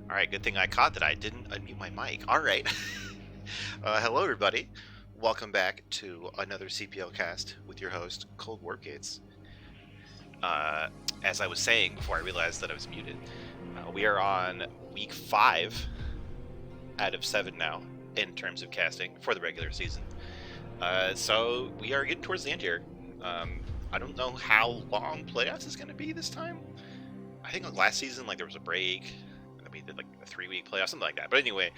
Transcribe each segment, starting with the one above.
Alright, good thing I caught that I didn't unmute my mic. Alright. Hello, everybody. Welcome back to another CPL cast with your host, Cold Warpgates. As I was saying before I realized that I was muted, we are on week 5 out of 7 now in terms of casting for the regular season. So we are getting towards the end here. I don't know how long playoffs is going to be this time. I think last season, there was a break. I mean, did a 3-week playoff, something like that. But anyway,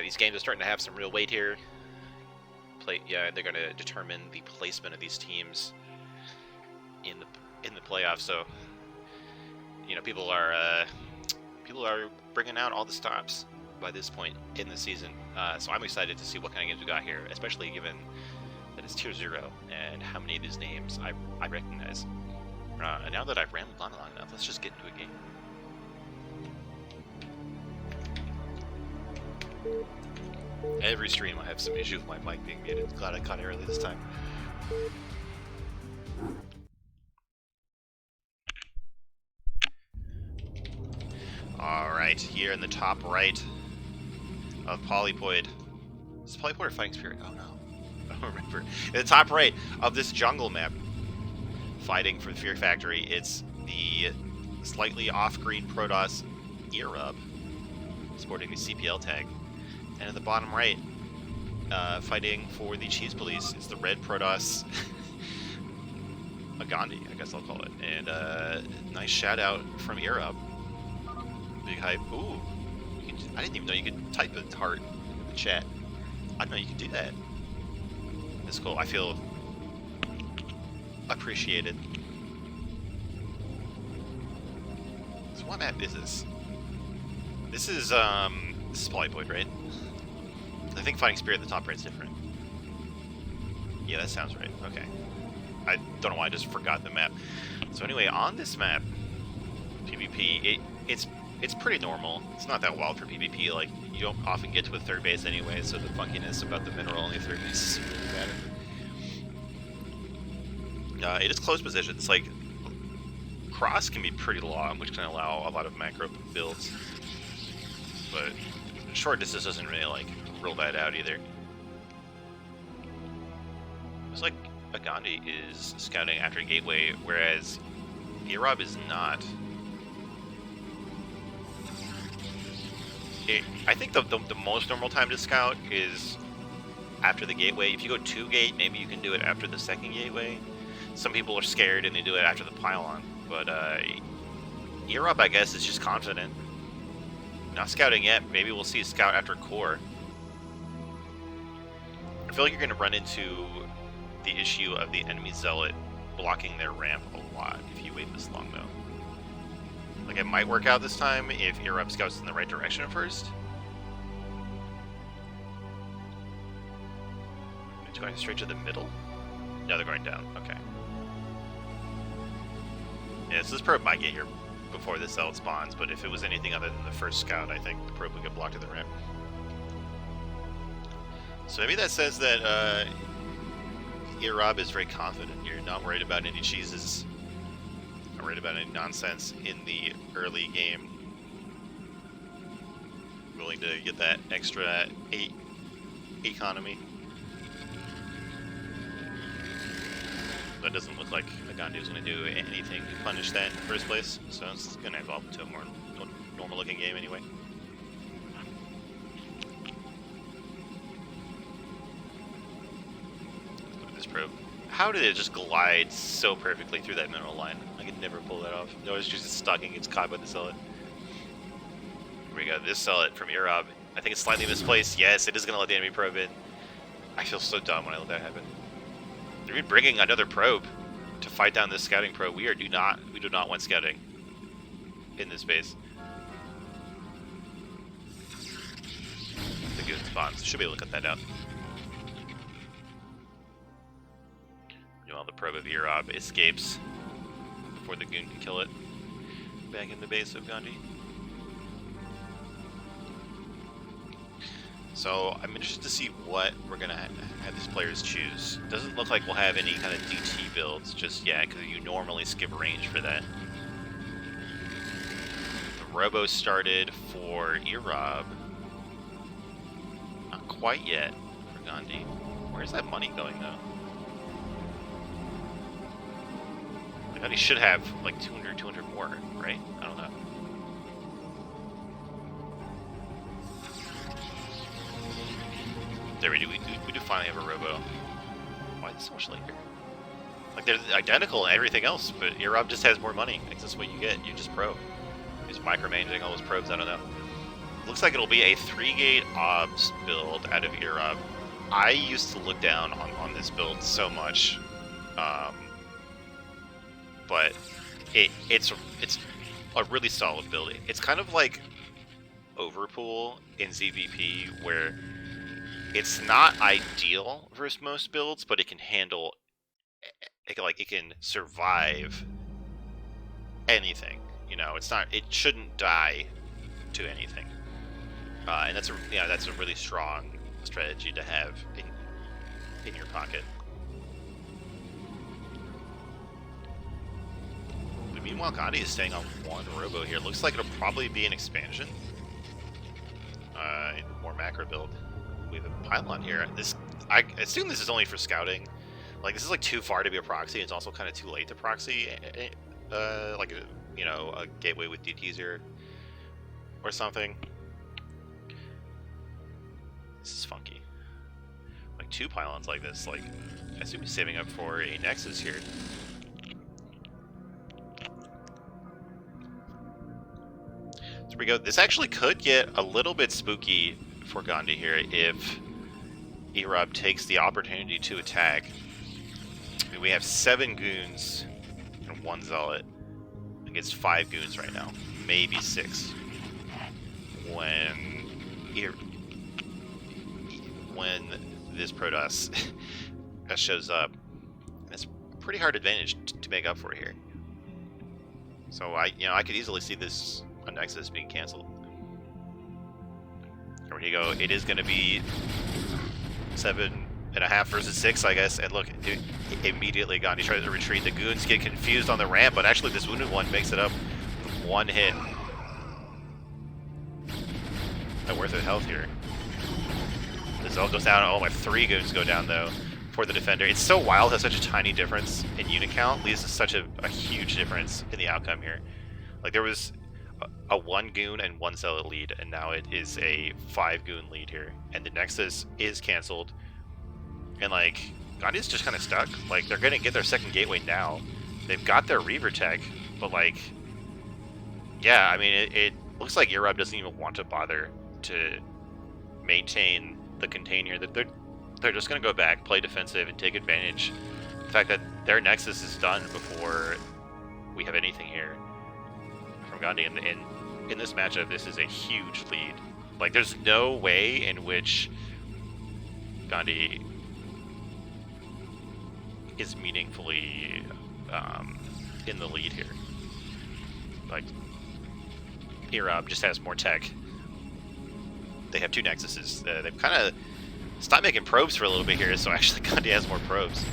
these games are starting to have some real weight here. They're going to determine the placement of these teams in the playoffs. So, people are bringing out all the stops by this point in the season. So I'm excited to see what kind of games we got here, especially given that it's Tier 0 and how many of these names I recognize. And now that I've rambled on long enough, let's just get into a game. Every stream I have some issue with my mic being muted. Glad I caught it early this time. Alright, here in the top right of Polypoid. Is this Polypoid or Fighting Spirit? Oh no. I don't remember. In the top right of this jungle map, fighting for the Fear Factory, it's the slightly off-green Protoss Erub, sporting the CPL tag. And at the bottom right, fighting for the Cheese Police, it's the red Protoss Agandi, I guess I'll call it. And nice shout out from Erub. Big hype. Ooh, I didn't even know you could type a heart in the chat. I didn't know you could do that. That's cool. I feel appreciated. So what map is this? This is Polypoid, right? I think Fighting Spirit at the top right is different. Yeah, that sounds right. Okay. I don't know why I just forgot the map. So anyway, on this map, PvP, it's pretty normal. It's not that wild for PvP. You don't often get to a third base anyway, so the funkiness about the mineral only third base is really bad. It is close positions. Cross can be pretty long, which can allow a lot of macro builds. But short distance doesn't really rule that out either. It's like Agandi is scouting after Gateway, whereas Erub is not. I think the most normal time to scout is after the Gateway. If you go 2 gate, maybe you can do it after the 2nd Gateway. Some people are scared and they do it after the pylon, but Erub, I guess, is just confident. Not scouting yet. Maybe we'll see a scout after core. I feel like you're going to run into the issue of the enemy zealot blocking their ramp a lot if you wait this long, though. It might work out this time if Erub scouts in the right direction at first. It's going straight to the middle? No, they're going down. Okay. Yeah, so this probe might get here before the zealot spawns, but if it was anything other than the first scout, I think the probe would get blocked at the ramp. So maybe that says that Erub is very confident. You're not worried about any cheeses, not worried about any nonsense in the early game. Willing to get that extra 8 economy. That doesn't look like Agandi is going to do anything to punish that in the first place, so it's going to evolve into a more normal-looking game anyway. Look at this probe. How did it just glide so perfectly through that mineral line? I could never pull that off. No, it's just stalking. It's caught by the zealot. Here we go. This zealot from Erub. I think it's slightly misplaced. Yes, it is going to let the enemy probe in. I feel so dumb when I let that happen. They're bringing another probe to fight down this scouting probe. We do not want scouting in this base. The goon spawns. Should be able to cut that out. Meanwhile, the probe of Erub escapes before the goon can kill it. Back in the base of Gandhi. So I'm interested to see what we're going to have these players choose. Doesn't look like we'll have any kind of DT builds just yet, because you normally skip range for that. Robo started for Erob. Not quite yet for Gandhi. Where's that money going, though? I thought he should have like 200 more, right? I don't know. There we do. We do finally have a Robo. Why is it so much later? Like, they're identical and everything else, but Erob just has more money. I guess that's what you get. You just pro. He's micromanaging all those probes. I don't know. Looks like it'll be a 3-gate OBS build out of Erob. I used to look down on this build so much, but it's a really solid build. It's kind of like Overpool in ZVP, where it's not ideal versus most builds, but it can handle, it can survive anything. You know, it shouldn't die to anything, and that's a really strong strategy to have in your pocket. But meanwhile, Gandhi is staying on one Robo here. Looks like it'll probably be an expansion. More macro build. We have a pylon here. I assume this is only for scouting. Like, this is like too far to be a proxy. It's also kind of too late to proxy. Like a gateway with DTs or something. This is funky. Like 2 pylons like this. Like, I assume he's saving up for a Nexus here. So we go. This actually could get a little bit spooky for Gandhi here if Erob takes the opportunity to attack. I mean, we have 7 goons and 1 zealot against 5 goons right now, maybe 6. When this Protoss shows up, that's a pretty hard advantage to make up for here. So I could easily see this on Nexus being canceled. There you go. It is going to be 7.5 versus 6, I guess. And look, immediately Gandhi tries to retreat. The goons get confused on the ramp, but actually this wounded one makes it up with 1 hit. Not worth it health here. This all goes down. Oh, my 3 goons go down though for the defender. It's so wild how such a tiny difference in unit count leads to such a huge difference in the outcome here. Like, there was a 1 goon and 1 zealot lead, and now it is a 5 goon lead here, and the Nexus is canceled, and like Gandhi's just kind of stuck. Like, they're gonna get their second gateway now. They've got their Reaver tech, but like, yeah, I mean, it looks like Erob doesn't even want to bother to maintain the container. That they're just gonna go back, play defensive, and take advantage of the fact that their Nexus is done before we have anything here from Gandhi. And in this matchup, this is a huge lead. Like, there's no way in which Gandhi is meaningfully in the lead here. Like, Erob just has more tech. They have 2 Nexuses. They've kind of stopped making probes for a little bit here, so actually Gandhi has more probes.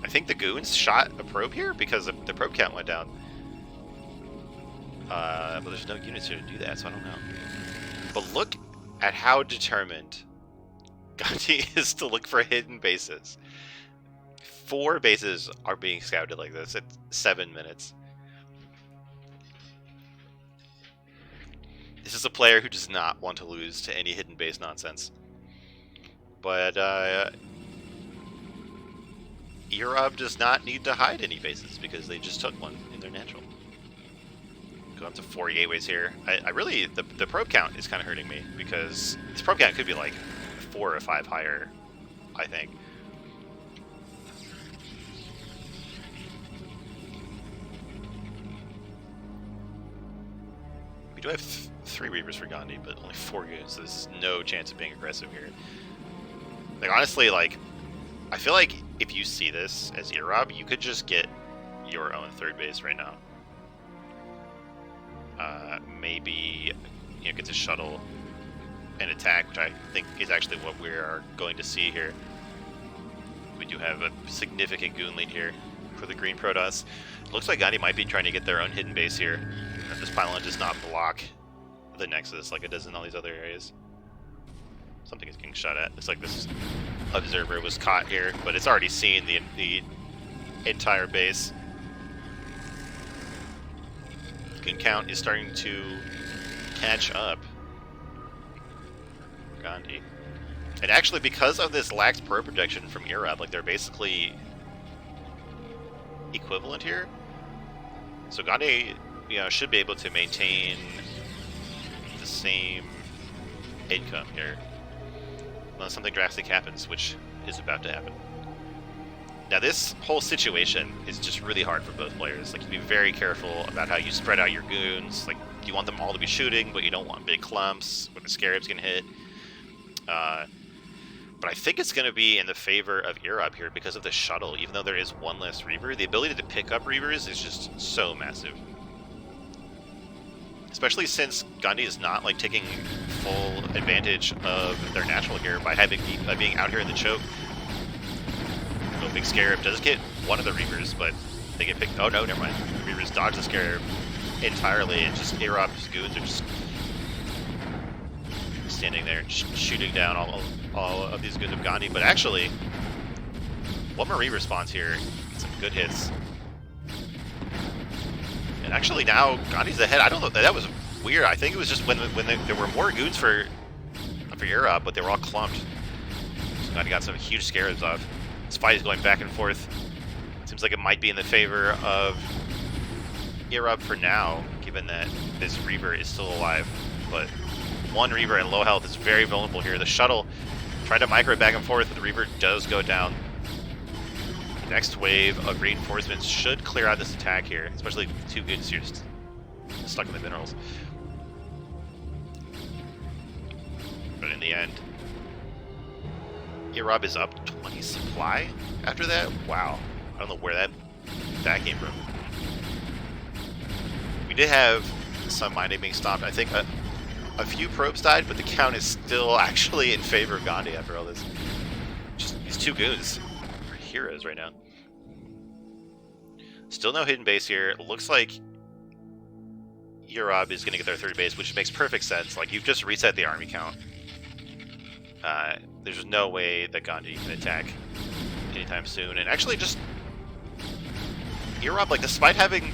I think the goons shot a probe here because the probe count went down. But there's no units here to do that, so I don't know. But look at how determined Gandhi is to look for hidden bases. 4 bases are being scouted like this at 7 minutes. This is a player who does not want to lose to any hidden base nonsense. But Erob does not need to hide any bases because they just took one in their natural. Go up to 4 gateways here. I really, the probe count is kind of hurting me because this probe count could be like 4 or 5 higher, I think. We do have 3 Reavers for Gandhi, but only 4 goons, so there's no chance of being aggressive here. Like, honestly, like, I feel like if you see this as Erob, you could just get your own 3rd base right now. Maybe, get to shuttle and attack, which I think is actually what we are going to see here. We do have a significant goon lead here for the green Protoss. Looks like Gandhi might be trying to get their own hidden base here. And this pylon does not block the Nexus like it does in all these other areas. Something is getting shot at. Looks like this observer was caught here, but it's already seen the entire base. Goon count is starting to catch up. Gandhi. And actually, because of this lax probe protection from Europe, like they're basically equivalent here. So Gandhi, should be able to maintain the same income here, unless something drastic happens, which is about to happen. Now, this whole situation is just really hard for both players. Like, you be very careful about how you spread out your goons. Like, you want them all to be shooting, but you don't want big clumps where the Scarab's gonna hit. But I think it's going to be in the favor of Europe here because of the shuttle. Even though there is one less Reaver, the ability to pick up Reavers is just so massive. Especially since Gandhi is not like taking full advantage of their natural here by being out here in the choke. No big Scarab does get one of the Reavers, but they get picked. Oh no, never mind. Reavers dodge the Scarab entirely, and just Europe's goons are just standing there shooting down all of these goons of Gandhi. But actually, one more Reaver spawns here. Get some good hits. And actually now Gandhi's ahead. I don't know. That was weird. I think it was just when there were more goons for Europe, but they were all clumped. So Gandhi got some huge Scarabs off. This fight is going back and forth. Seems like it might be in the favor of Europe for now, given that this Reaver is still alive. But one Reaver in low health is very vulnerable here. The shuttle tried to micro back and forth, but the Reaver does go down. The next wave of reinforcements should clear out this attack here, especially with two goons here stuck in the minerals. But in the end, Europe is up 20 supply after that. Wow. I don't know where that came from. We did have some mining being stopped. I think a few probes died, but the count is still actually in favor of Gandhi after all this. Just these two goons are heroes right now. Still no hidden base here. It looks like Europe is going to get their third base, which makes perfect sense. Like, you've just reset the army count. There's no way that Gandhi can attack anytime soon. And actually, just Europe, like, despite having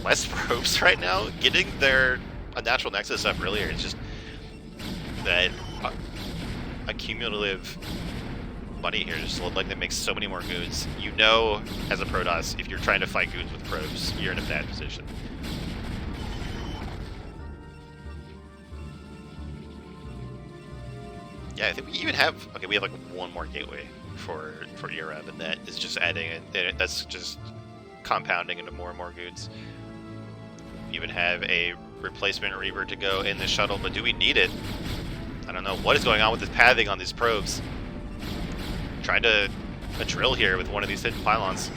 less probes right now, getting their natural nexus up earlier is just that accumulative money here. Just like that makes so many more goons. You know, as a Protoss, if you're trying to fight goons with probes, you're in a bad position. Yeah, I think we even have, okay, we have like one more gateway for Europe, and that is just adding it. That's just compounding into more and more goons. We even have a replacement Reaver to go in this shuttle, but do we need it? I don't know what is going on with this pathing on these probes. Trying to drill here with one of these hidden pylons.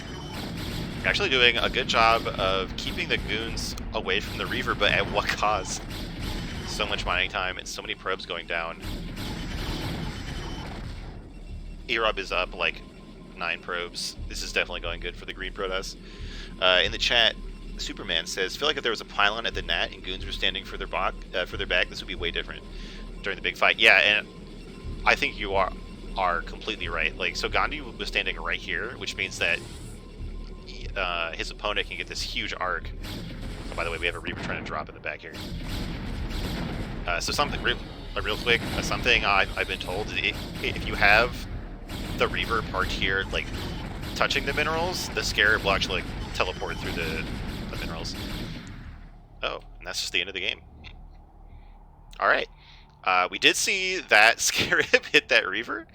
Actually doing a good job of keeping the goons away from the Reaver, but at what cost? So much mining time and so many probes going down. Europe is up like 9 probes. This is definitely going good for the green Protoss. In the chat, Superman says, feel like if there was a pylon at the Nat and goons were standing further back, this would be way different during the big fight. Yeah, and I think you are completely right. Like, so Gandhi was standing right here, which means that his opponent can get this huge arc. Oh, by the way, we have a Reaver trying to drop in the back here. So something real quick, something I've been told, if you have the Reaver parked here, like touching the minerals, the Scarab will actually like teleport through the minerals. Oh, and that's just the end of the game. Alright. We did see that Scarab hit that Reaver.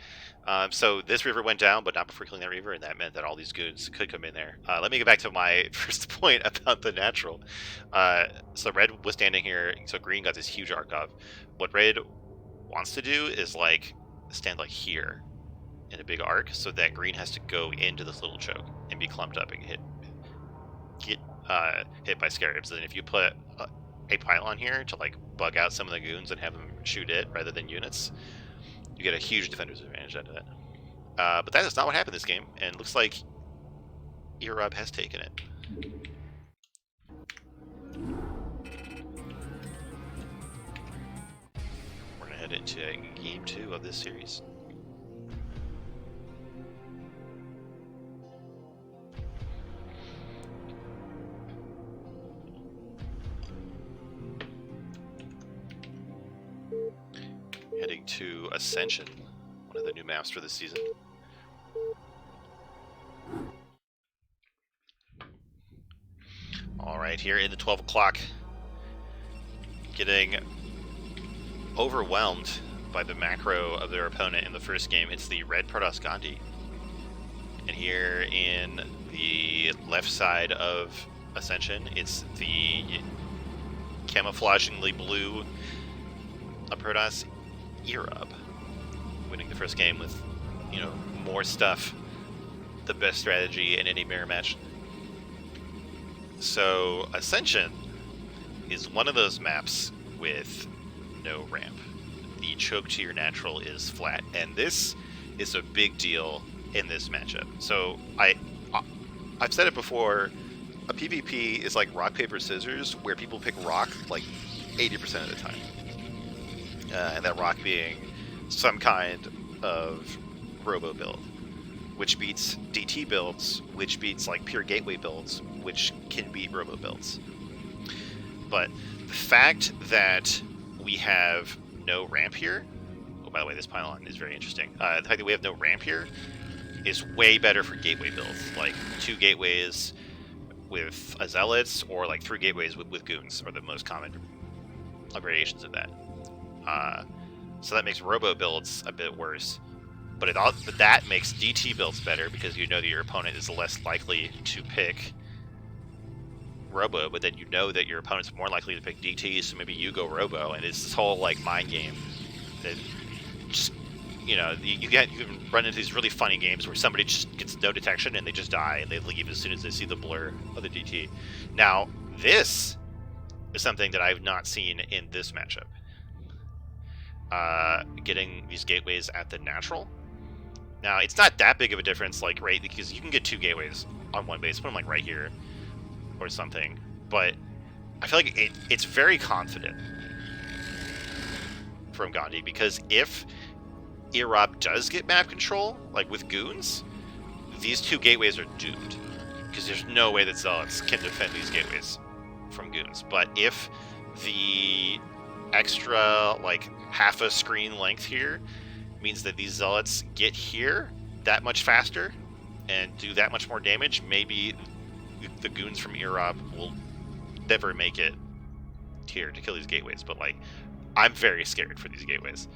So this Reaver went down, but not before killing that Reaver, and that meant that all these goons could come in there. Let me get back to my first point about the natural. So red was standing here, so green got this huge arc off. What red wants to do is like stand like here in a big arc, so that green has to go into this little choke and be clumped up and get hit by Scarabs. And then if you put a pylon here to like bug out some of the goons and have them shoot it rather than units, you get a huge defender's advantage out of that. But that is not what happened this game, and looks like Europe has taken it. We're going to head into Game 2 of this series. Heading to Ascension, one of the new maps for this season. Alright, here in the 12 o'clock, getting overwhelmed by the macro of their opponent in the first game. It's the Red Protoss Gandhi. And here in the left side of Ascension, it's the camouflagingly blue Protoss Europe, winning the first game with, you know, more stuff, the best strategy in any mirror match. So Ascension is one of those maps with no ramp. The choke to your natural is flat, and this is a big deal in this matchup. So I've said it before, a PvP is like rock, paper, scissors, where people pick rock like 80% of the time. And that rock being some kind of robo build, which beats DT builds, which beats like pure gateway builds, which can beat robo builds. But the fact that we have no ramp here, oh, by the way, this pylon is very interesting. The fact that we have no ramp here is way better for gateway builds, like 2 gateways with zealots, or like 3 gateways with goons are the most common variations of that. So that makes robo builds a bit worse, but that makes DT builds better, because you know that your opponent is less likely to pick robo, but then you know that your opponent's more likely to pick DT, so maybe you go robo, and it's this whole like mind game that just, you know, you can run into these really funny games where somebody just gets no detection and they just die and they leave as soon as they see the blur of the DT. Now this is something that I've not seen in this matchup. Getting these gateways at the natural. Now, it's not that big of a difference, like, right, because you can get 2 gateways on one base, put them, like, right here, or something, but I feel like it's very confident from Gandhi, because if Irab does get map control, like, with goons, these 2 gateways are doomed, because there's no way that Zealots can defend these gateways from goons. But if the extra, like, half a screen length here means that these Zealots get here that much faster and do that much more damage, maybe the goons from Irab will never make it here to kill these gateways. But, like, I'm very scared for these gateways.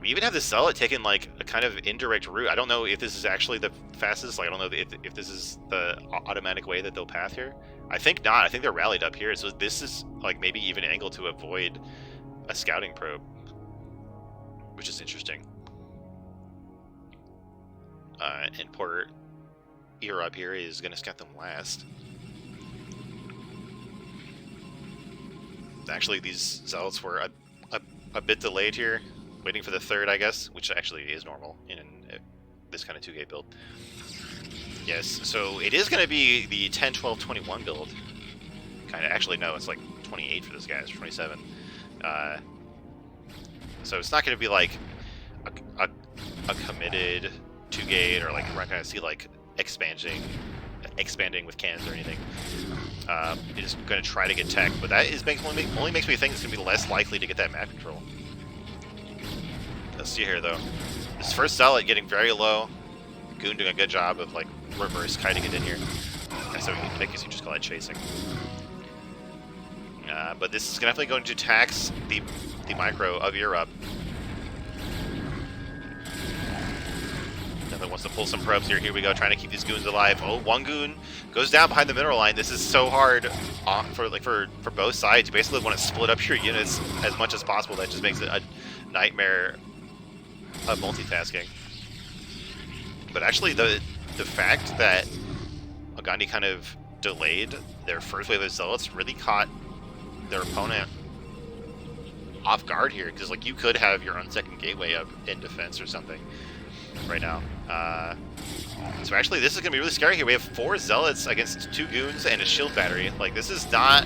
We even have the Zealot taking, like, a kind of indirect route. I don't know if this is actually the fastest. Like, I don't know if this is the automatic way that they'll path here. I think not. I think they're rallied up here. So this is, like, maybe even angled to avoid a scouting probe, which is interesting. And poor Irab here is going to scout them last. Actually, these Zealots were a bit delayed here, waiting for the 3rd, I guess, which actually is normal in this kind of 2-gate build. Yes, so it is going to be the 10, 12, 21 build. Kind of, actually, no, it's like 28 for this guy, it's 27. So it's not going to be like a committed 2-gate, or like we're not going to see like expanding with cannons or anything. It is going to try to get tech, but that is only makes me think it's going to be less likely to get that map control. Let's see here though. This first Zealot getting very low. Goon doing a good job of like reverse kiting it in here. So I guess you just call that chasing. But this is definitely going to tax the micro of Europe. Definitely wants to pull some probes here. Here we go, trying to keep these goons alive. Oh, one goon goes down behind the mineral line. This is so hard for both sides. You basically want to split up your units as much as possible. That just makes it a nightmare of multitasking. But actually, the fact that Gandhi kind of delayed their first wave of Zealots really caught their opponent off guard here, because like you could have your own second gateway up in defense or something. right now. So actually, this is going to be really scary here. We have 4 Zealots against 2 Goons and a Shield Battery. Like, this is not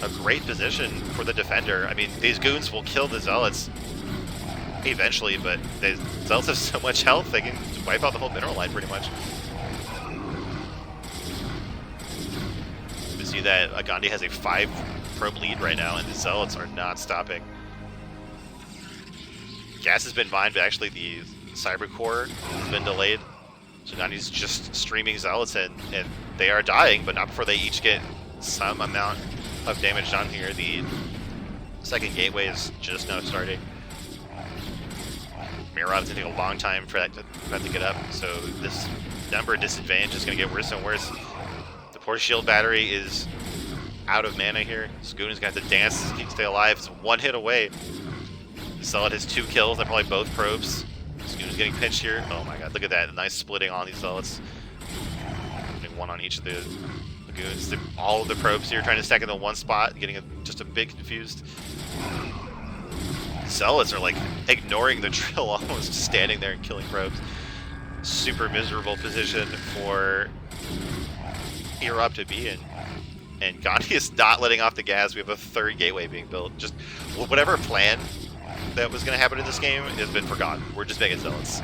a great position for the defender. I mean, these Goons will kill the Zealots eventually, but the Zealots have so much health, they can wipe out the whole mineral line pretty much. You see that Gandhi has a 5 probe lead right now, and the Zealots are not stopping. Gas has been mined, but actually the Cyber Core has been delayed. So Gandhi's just streaming Zealots, and they are dying, but not before they each get some amount of damage done here. The second gateway is just now starting. Mirov's taking a long time for that to get up, so this number disadvantage is going to get worse and worse. The poor Shield Battery is out of mana here. Spoon is going to have to dance to stay alive. It's 1 hit away. Zealot has 2 kills. They're probably both probes. Spoon is getting pinched here. Oh my god, look at that. Nice splitting on these Zealots. Putting 1 on each of the Goons. All of the probes here trying to stack into one spot, getting just a bit confused. Zealots are like ignoring the drill, almost standing there and killing probes. Super miserable position for Europe to be in. And Gandhi is not letting off the gas. We have a 3rd gateway being built. Just whatever plan that was going to happen in this game has been forgotten. We're just making Zealots.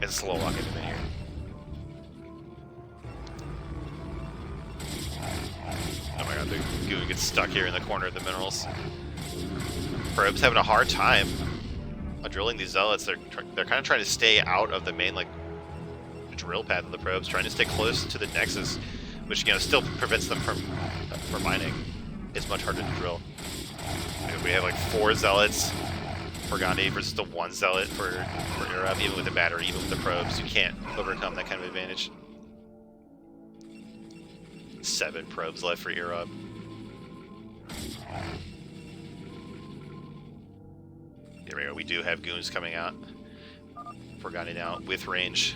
And slow walking them in here. Oh my god, the Goon gets stuck here in the corner of the minerals. Probes having a hard time drilling these Zealots. They're kind of trying to stay out of the main like drill path of the probes, trying to stay close to the Nexus, which still prevents them from mining. It's much harder to drill. We have like 4 Zealots for Gandhi versus the 1 Zealot for Europe. Even with the battery, even with the probes, you can't overcome that kind of advantage. 7 probes left for Europe. There we go. We do have Goons coming out for Gandhi now with range.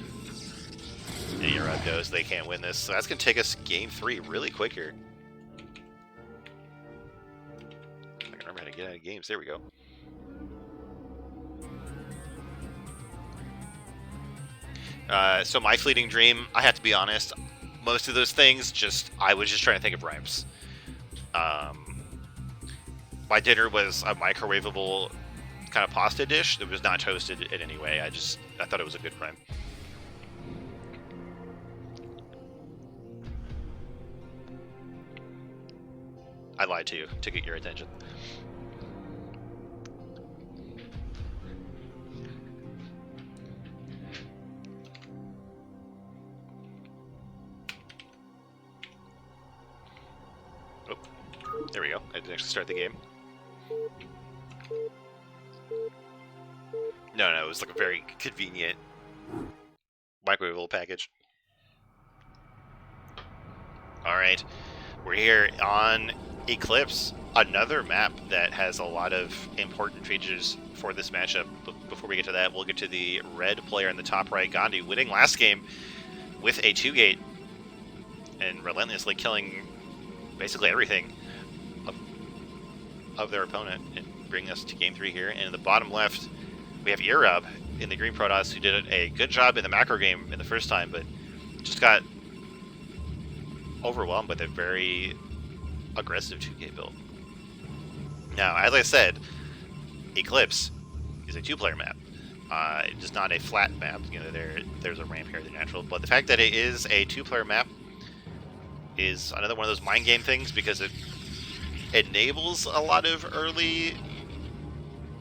And Europe knows they can't win this, so that's going to take us game 3 really quick here. I can remember how to get out of games. There we go. So my fleeting dream, I have to be honest, most of those things, I was just trying to think of rhymes. My dinner was a microwavable kind of pasta dish that was not toasted in any way. I thought it was a good rhyme. I lied to you to get your attention. Oh, there we go. I didn't actually start the game. No, it was like a very convenient microwavable package. Alright, we're here on Eclipse, another map that has a lot of important features for this matchup. But before we get to that, we'll get to the red player in the top right, Gandhi, winning last game with a 2-gate and relentlessly killing basically everything of their opponent and bringing us to game 3 here. And in the bottom left, we have Irab in the green Protoss, who did a good job in the macro game in the first time, but just got overwhelmed with a very aggressive 2-gate build. Now, as I said, Eclipse is a 2-player map. It's not a flat map. There's a ramp here, the natural. But the fact that it is a 2-player map is another one of those mind game things, because it enables a lot of early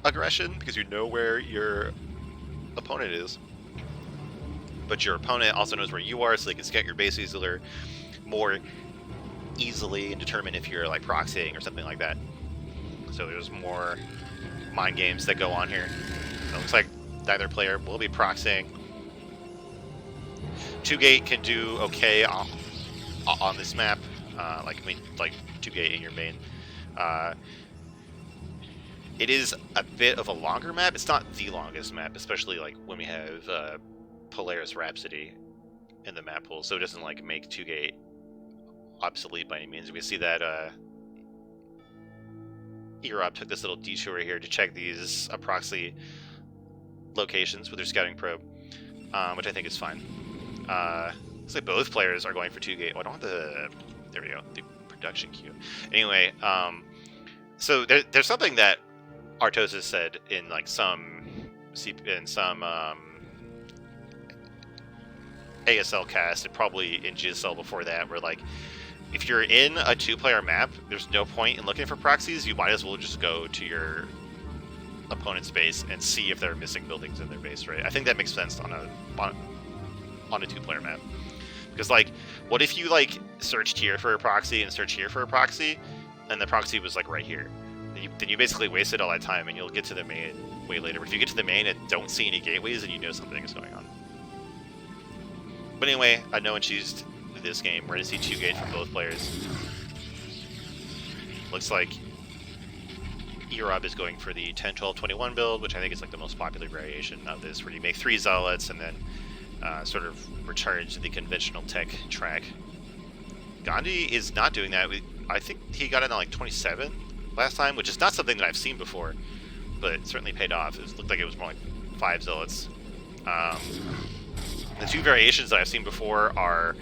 aggression because you know where your opponent is, but your opponent also knows where you are, so they can scout your base easier, more easily, and determine if you're like proxying or something like that. So there's more mind games that go on here. So it looks like neither player will be proxying. 2-gate can do okay on this map, like 2-gate in your main. It is a bit of a longer map. It's not the longest map, especially like when we have Polaris Rhapsody in the map pool, so it doesn't like make 2-gate obsolete by any means. We see that Europe took this little detour here to check these proxy locations with their scouting probe, which I think is fine. Looks like both players are going for 2 gate. Oh, I don't have the... There we go. The production queue. Anyway, so there's something that Artosis said in like some ASL cast and probably in GSL before that, where like if you're in a 2-player map, there's no point in looking for proxies. You might as well just go to your opponent's base and see if they're missing buildings in their base, right? I think that makes sense on a 2-player map. Because like, what if you like searched here for a proxy and searched here for a proxy, and the proxy was like right here? Then you basically wasted all that time, and you'll get to the main way later. But if you get to the main and don't see any gateways, then you know something is going on. But anyway, no one choosed this game. We're going to see 2 gate from both players. Looks like Erob is going for the 10-12-21 build, which I think is like the most popular variation of this, where you make 3 zealots and then sort of return to the conventional tech track. Gandhi is not doing that. I think he got it on like 27 last time, which is not something that I've seen before, but it certainly paid off. It looked like it was more like 5 zealots. The 2 variations that I've seen before are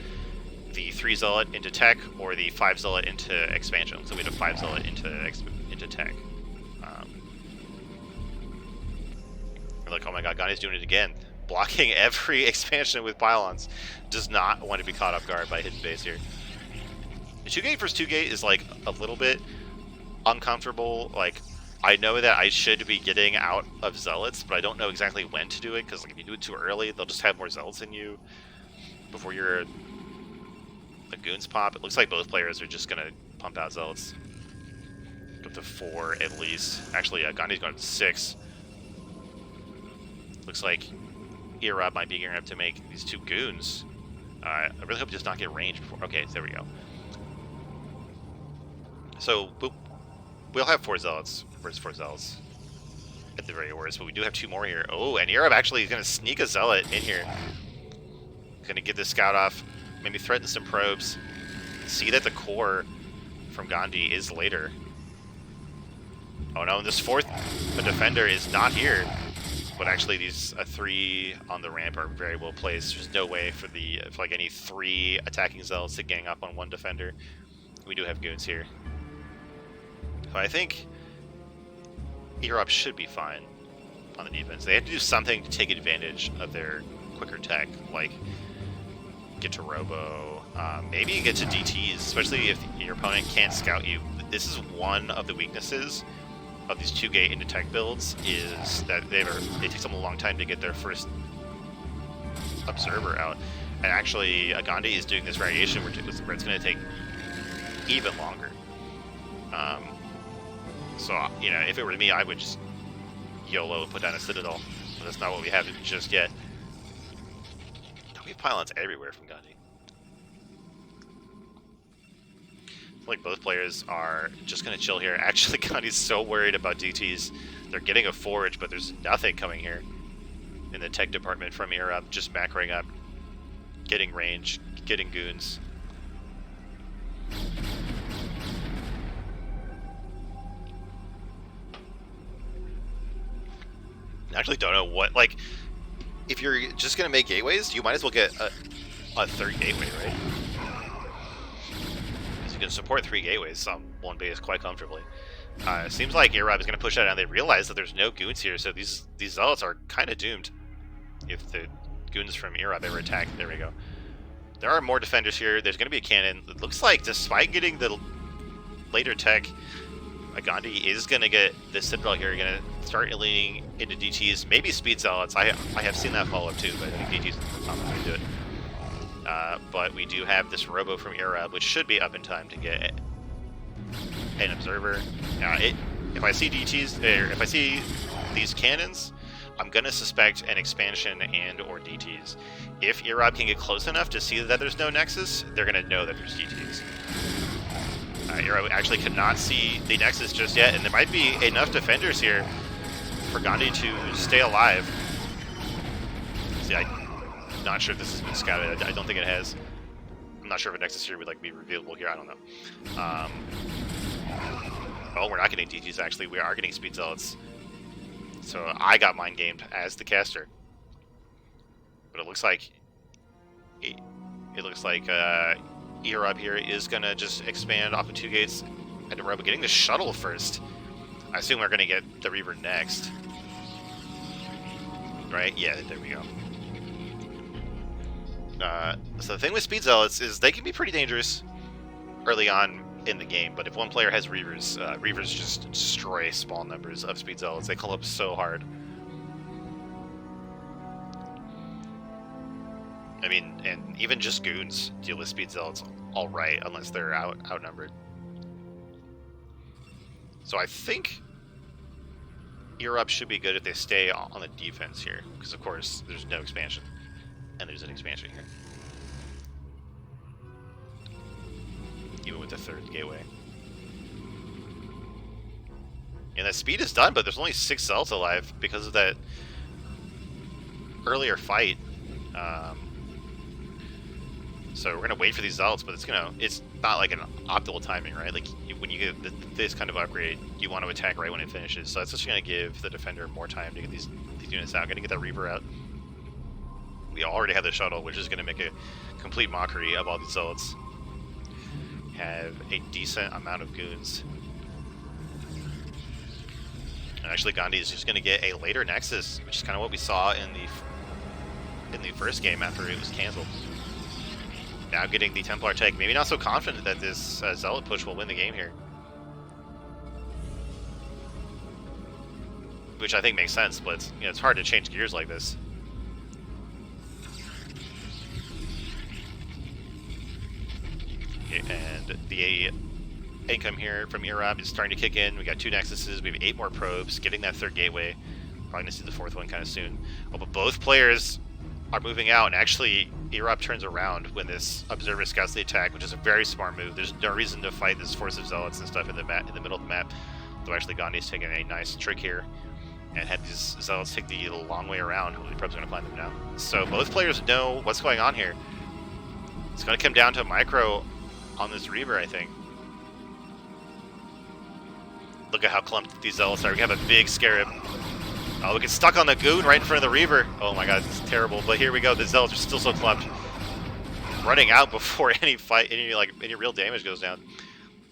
the 3 zealot into tech or the 5 zealot into expansion. So we had a 5 zealot into tech. Like, oh my god, Gandhi's doing it again. Blocking every expansion with pylons. Does not want to be caught off guard by hidden base here. The 2 gate versus 2 gate is like a little bit uncomfortable. Like, I know that I should be getting out of zealots, but I don't know exactly when to do it, because like if you do it too early, they'll just have more zealots in you before your goons pop. It looks like both players are just gonna pump out zealots. Go to 4 at least. Actually, Gandhi's going to 6. Looks like Erob might be gearing up to make these 2 goons. I really hope he does not get range before. Okay, there we go. So we'll have 4 zealots versus 4 zealots at the very worst, but we do have 2 more here. Oh, and Erob actually is going to sneak a zealot in here. Going to get this scout off, maybe threaten some probes. See that the core from Gandhi is later. Oh no, and this 4th defender is not here. But actually, these 3 on the ramp are very well placed. There's no way for like any 3 attacking zealots to gang up on 1 defender. We do have goons here. So I think Erob should be fine on the defense. They have to do something to take advantage of their quicker tech, like get to Robo, maybe get to DTs, especially if your opponent can't scout you. This is one of the weaknesses of these 2 gate into tech builds, is that it takes them a long time to get their first observer out. And actually, Gandhi is doing this variation where it's going to take even longer. So, you know, if it were me, I would just YOLO and put down a Citadel. But that's not what we have just yet. We have pylons everywhere from Gandhi. Like both players are just going to chill here. Actually, Gandhi's so worried about DTs. They're getting a forge, but there's nothing coming here in the tech department from Erob. Just macroing up, getting range, getting goons. I actually don't know what, like, if you're just going to make gateways, you might as well get a 3rd gateway, right? You can support 3 gateways on 1 base quite comfortably. Seems like Erob is going to push that out. They realize that there's no goons here, so these zealots are kind of doomed if the goons from Erob ever attack. There we go. There are more defenders here. There's going to be a cannon. It looks like, despite getting the later tech, Gandhi is going to get the Citadel here. Going to start leaning into DTs, maybe speed zealots. I have seen that follow up too, but I think DTs are not going to do it. But we do have this Robo from Erob, which should be up in time to get an observer. If I see DTs, or if I see these cannons, I'm gonna suspect an expansion and or DTs. If Erob can get close enough to see that there's no Nexus, they're gonna know that there's DTs. Erob actually cannot see the Nexus just yet, and there might be enough defenders here for Gandhi to stay alive. See, I'm not sure if this has been scouted. I don't think it has. I'm not sure if a Nexus here would like be revealable here. I don't know. Oh, we're not getting DTs actually. We are getting speed zealots. So I got mind gamed as the caster. But it looks like Erub here is gonna just expand off of 2 gates and Erub getting the shuttle first. I assume we're gonna get the Reaver next. Right? Yeah, there we go. So the thing with Speed Zealots is they can be pretty dangerous early on in the game, but if one player has Reavers, Reavers just destroy small numbers of Speed Zealots. They come up so hard. I mean, and even just goons deal with Speed Zealots alright, unless they're outnumbered. So I think Europe should be good if they stay on the defense here, because of course there's no expansion, and there's an expansion here. Even with the 3rd gateway. And that speed is done, but there's only 6 Zealots alive because of that earlier fight. So we're gonna wait for these Zealots, but it's not like an optimal timing, right? Like when you get this kind of upgrade, you want to attack right when it finishes. So that's just gonna give the defender more time to get these units out. Gonna get that Reaver out. We already have the shuttle, which is gonna make a complete mockery of all these Zealots. Have a decent amount of goons. And actually Gandhi is just going to get a later Nexus, which is kind of what we saw in the first game after it was cancelled. Now getting the Templar tech, maybe not so confident that this Zealot push will win the game here. Which I think makes sense, but it's hard to change gears like this. And the income here from Erab is starting to kick in. We got 2 Nexuses, we have 8 more probes, getting that 3rd gateway. Probably gonna see the 4th one kind of soon. Oh, but both players are moving out, and actually Erab turns around when this Observer scouts the attack, which is a very smart move. There's no reason to fight this force of Zealots and stuff in the middle of the map. Though actually Gandhi's taking a nice trick here and had these Zealots take the long way around. Hopefully probes are gonna find them now. So both players know what's going on here. It's gonna come down to a micro on this Reaver, I think. Look at how clumped these Zealots are. We have a big Scarab. Oh, we get stuck on the goon right in front of the Reaver. Oh my god, this is terrible. But here we go. The Zealots are still so clumped. Running out before any real damage goes down.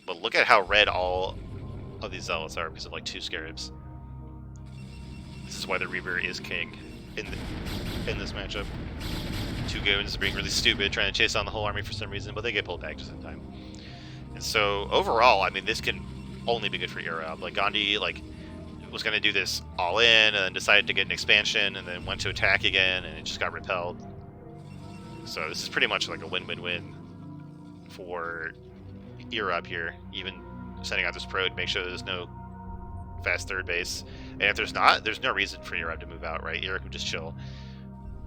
But look at how red all of these Zealots are because of like 2 Scarabs. This is why the Reaver is king in this matchup. 2 goons being really stupid, trying to chase down the whole army for some reason, but they get pulled back just in time. And so overall, I mean, this can only be good for Erab. Like Gandhi, was going to do this all in, and then decided to get an expansion, and then went to attack again, and it just got repelled. So this is pretty much like a win-win-win for Erab here. Even sending out this pro to make sure there's no fast 3rd base. And if there's not, there's no reason for Erab to move out, right? Erab can just chill,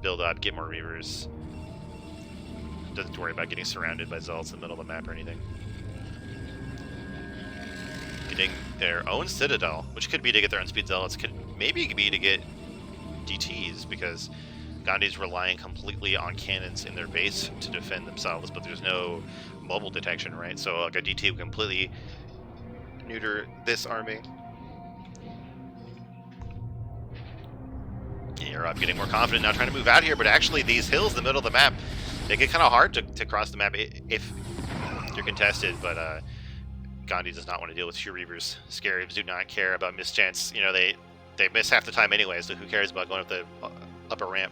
build up, get more Reavers. Doesn't have to worry about getting surrounded by Zealots in the middle of the map or anything. Getting their own Citadel, which could be to get their own Speed Zealots, could maybe be to get DTs, because Gandhi's relying completely on cannons in their base to defend themselves, but there's no mobile detection, right? So like a DT would completely neuter this army. Europe getting more confident now, trying to move out here, but actually these hills in the middle of the map, they get kind of hard to cross the map if you're contested, but Gandhi does not want to deal with 2 Reavers. Scarabs do not care about mischance. They miss half the time anyway, so who cares about going up the upper ramp?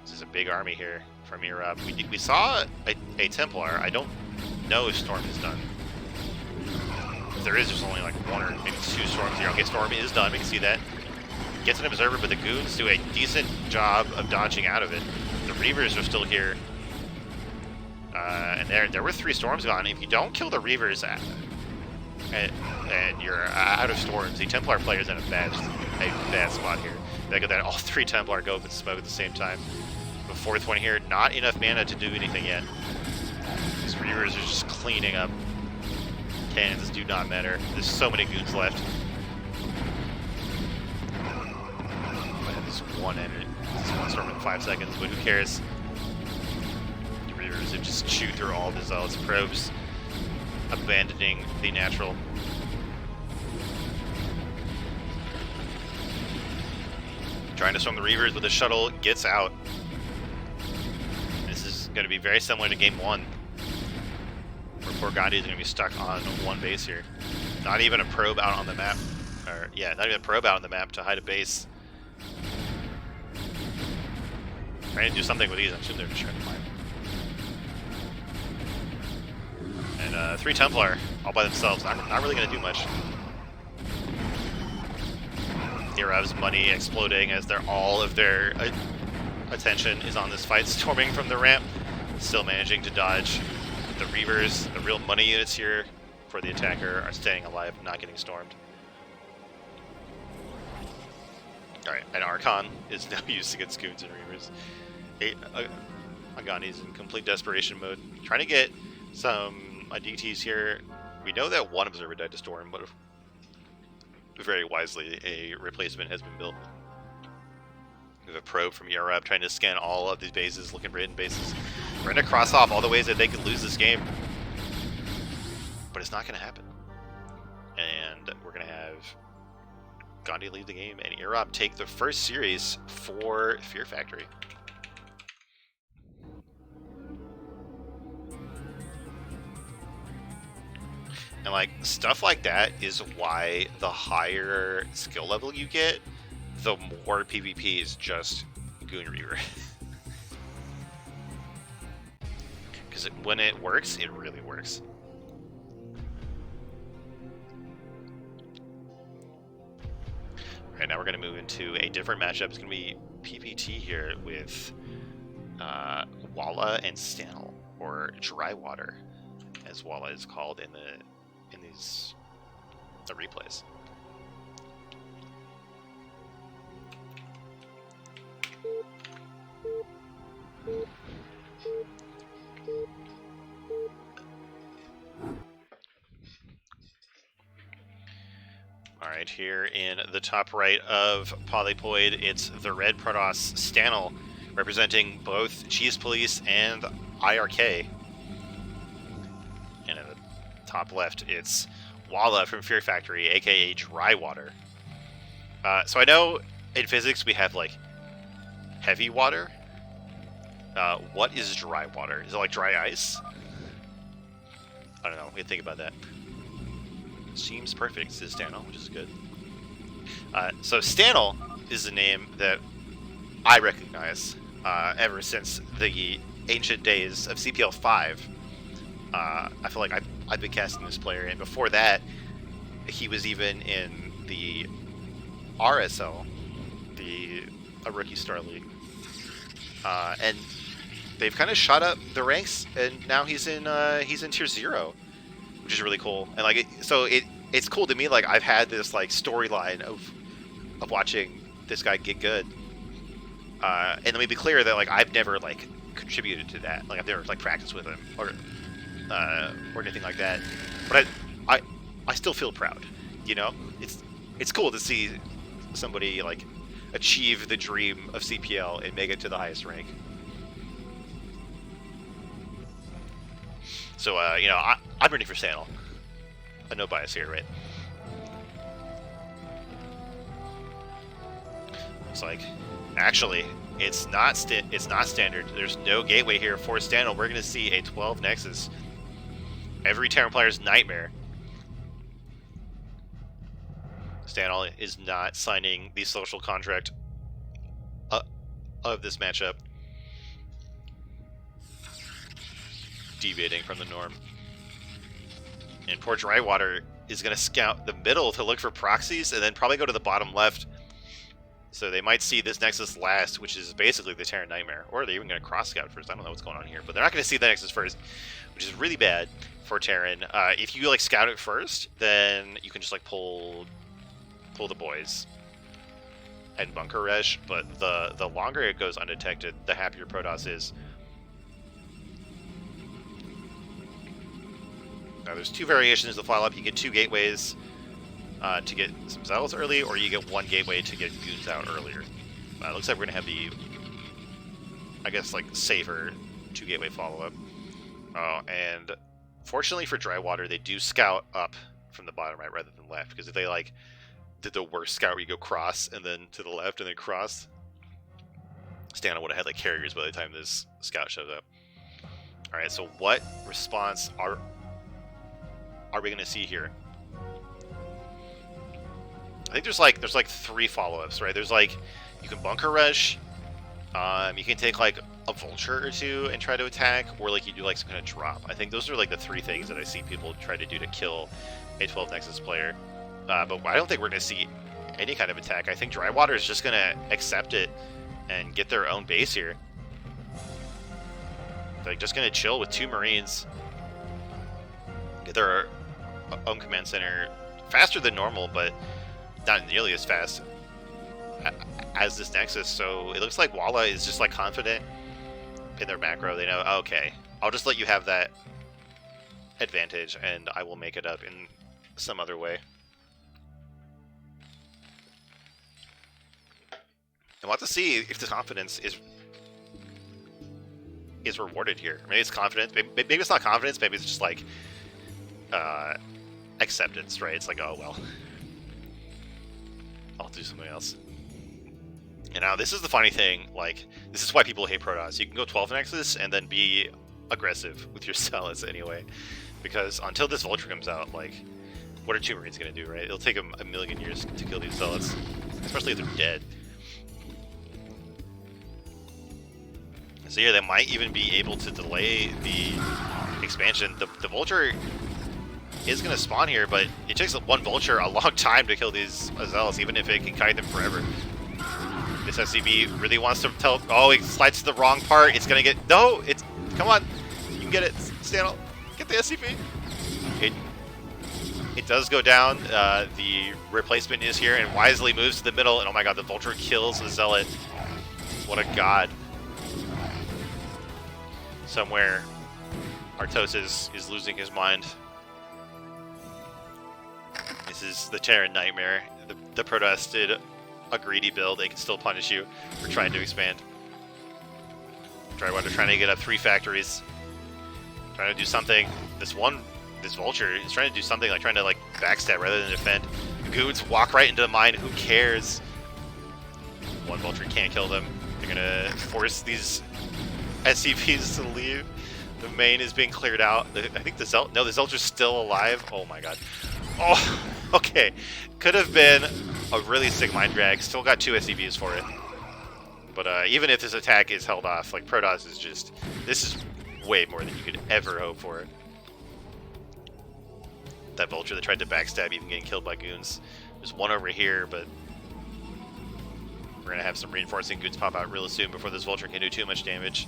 This is a big army here from Europe. We saw a Templar. I don't know if Storm is done. If there is, there's only like 1 or maybe 2 Storms here. Okay, Storm is done. We can see that. Gets an Observer, but the Goons do a decent job of dodging out of it. The Reavers are still here. And there were 3 Storms gone. If you don't kill the Reavers and you're out of Storms, the Templar player's in a bad spot here. They got that all 3 Templar go up in smoke at the same time. The 4th one here, not enough mana to do anything yet. These Reavers are just cleaning up. Cannons do not matter. There's so many Goons left. I have this one Storm in 5 seconds, but who cares? Reavers have just chewed through all the Zealots probes, abandoning the natural. Trying to storm the Reavers, but the shuttle gets out. This is going to be very similar to Game 1. Where poor Gandhi is going to be stuck on one base here. Not even a probe out on the map. Or, yeah, not even a probe out on the map to hide a base. Trying to do something with these. I'm sure they're just trying to find. And 3 Templar all by themselves. Not really going to do much. Irav's money exploding as all of their attention is on this fight, storming from the ramp. Still managing to dodge. The Reavers, the real money units here for the attacker, are staying alive, not getting stormed. Alright, and Archon is now used against Goons and Reavers. Agani's in complete desperation mode. Trying to get some DTs here. We know that one observer died to storm, but very wisely a replacement has been built. We have a probe from Europe trying to scan all of these bases, looking for hidden bases. We're going to cross off all the ways that they could lose this game. But it's not going to happen. And we're going to have Gandhi leave the game and Europe take the first series for Fear Factory. And like stuff like that is why the higher skill level you get, the more PvP is just Goon Reaver. Because when it works, it really works. Alright, now we're going to move into a different matchup. It's going to be PPT here with Walla and Stanel, or Dry Water, as Walla is called in the replays. Alright, here in the top right of Polypoid, it's the red Protoss Stanel, representing both Cheese Police and IRK. And in the top left, it's Walla from Fear Factory, aka Dry Water. So I know in physics we have like heavy water. What is dry water? Is it like dry ice? I don't know. We can think about that. Seems perfect, says Stanel, which is good. So Stanel is a name that I recognize ever since the ancient days of CPL 5. I feel like I've been casting this player, and before that, he was even in the RSL, a Rookie Star League. And they've kind of shot up the ranks, and now he's in Tier 0, which is really cool. And like, it's cool to me. Like, I've had this like storyline of watching this guy get good. And let me be clear that like I've never like contributed to that. Like I've never like practiced with him or anything like that. But I still feel proud. You know, it's cool to see somebody like achieve the dream of CPL and make it to the highest rank. So you know, I'm ready for Stanel. No bias here, right? Looks like, actually, it's not standard. There's no gateway here for Stanel. We're gonna see a 12 Nexus. Every Terran player's nightmare. Stanel is not signing the social contract of this matchup. Deviating from the norm. And poor Dry Water is going to scout the middle to look for proxies and then probably go to the bottom left. So they might see this Nexus last, which is basically the Terran Nightmare. Or they're even going to cross-scout first. I don't know what's going on here. But they're not going to see the Nexus first, which is really bad for Terran. If you like scout it first, then you can just like pull the boys and bunker rush. But the longer it goes undetected, the happier Protoss is. Now, there's two variations of the fly-up. You get 2 gateways to get some Zealots early, or you get 1 gateway to get Goons out earlier. It looks like we're going to have the, I guess, like, safer 2 gateway follow-up. And fortunately for Dry Water, they do scout up from the bottom right rather than left, because if they, like, did the worst scout where you go cross and then to the left and then cross. Stana would have had like carriers by the time this scout shows up. All right, so what response are we going to see here? I think there's like 3 follow-ups, right? There's like you can bunker rush, you can take like a vulture or 2 and try to attack, or like you do like some kind of drop. I think those are like the 3 things that I see people try to do to kill a 12 Nexus player. But I don't think we're going to see any kind of attack. I think Drywater is just going to accept it and get their own base here. They're just going to chill with 2 Marines, get their own command center faster than normal, but not nearly as fast as this Nexus. So it looks like Walla is just like confident in their macro. They know, okay, I'll just let you have that advantage and I will make it up in some other way. And we'll have to see if this confidence is rewarded here. Maybe it's confidence. Maybe it's not confidence. Maybe it's just like acceptance, right? It's like, oh well, I'll do something else. And now this is the funny thing. Like, this is why people hate Protoss. You can go 12 Nexus and then be aggressive with your zealots anyway, because until this Vulture comes out, like, what are 2 Marines gonna do, right? It'll take them a million years to kill these zealots, especially if they're dead. So yeah, they might even be able to delay the expansion. The Vulture is going to spawn here, but it takes 1 Vulture a long time to kill these Zealots, even if it can kite them forever. This SCV really wants to tell... Oh, he slides to the wrong part. It's going to get... No! It's... Come on! You can get it, Stanel. Get the SCV. It does go down. The replacement is here and wisely moves to the middle. And oh my god, the Vulture kills the Zealot. What a god. Somewhere, Artos is losing his mind. This is the Terran nightmare. The Protoss did a greedy build. They can still punish you for trying to expand. Drywater trying to get up 3 factories. Trying to do something. This Vulture is trying to do something, like trying to like backstab rather than defend. Goons walk right into the mine. Who cares? 1 Vulture can't kill them. They're gonna force these SCPs to leave. The main is being cleared out. I think the Zeltra's still alive. Oh my god. Oh, okay. Could have been a really sick mind drag. Still got 2 SCVs for it. But even if this attack is held off, like Protoss is just... This is way more than you could ever hope for. That Vulture that tried to backstab even getting killed by goons. There's 1 over here, but... We're going to have some reinforcing goons pop out real soon before this Vulture can do too much damage.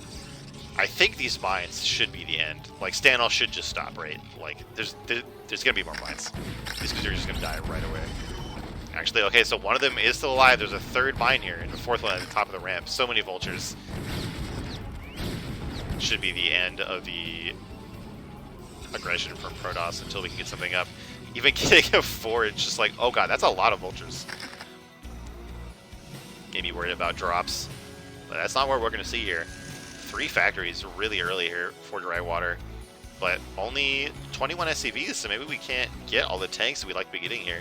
I think these mines should be the end. Like, Stanel should just stop, right? Like, there's going to be more mines. These guys are just going to die right away. Actually, okay, so 1 of them is still alive. There's a 3rd mine here, and the 4th one at the top of the ramp. So many Vultures. Should be the end of the aggression from Protoss until we can get something up. Even getting a 4, it's just like, oh god, that's a lot of Vultures. Maybe worried about drops, but that's not what we're going to see here. 3 factories really early here for Drywater, but only 21 SCVs, so maybe we can't get all the tanks that we'd like to be getting here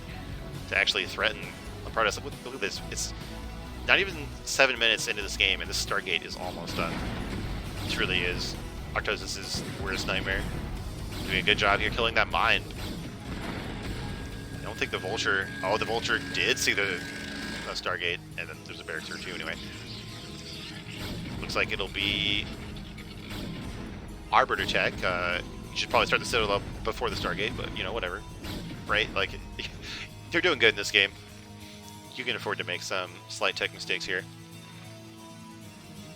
to actually threaten the Protoss. Look at this. It's not even 7 minutes into this game, and the Stargate is almost done. It truly is Artos' worst nightmare. Doing a good job here killing that mine. I don't think the Vulture... Oh, the Vulture did see the Stargate, and then there's a barracks here too anyway. Looks like it'll be Arbiter check. You should probably start the Citadel before the Stargate, but you know, whatever. Right? Like, you're doing good in this game. You can afford to make some slight tech mistakes here.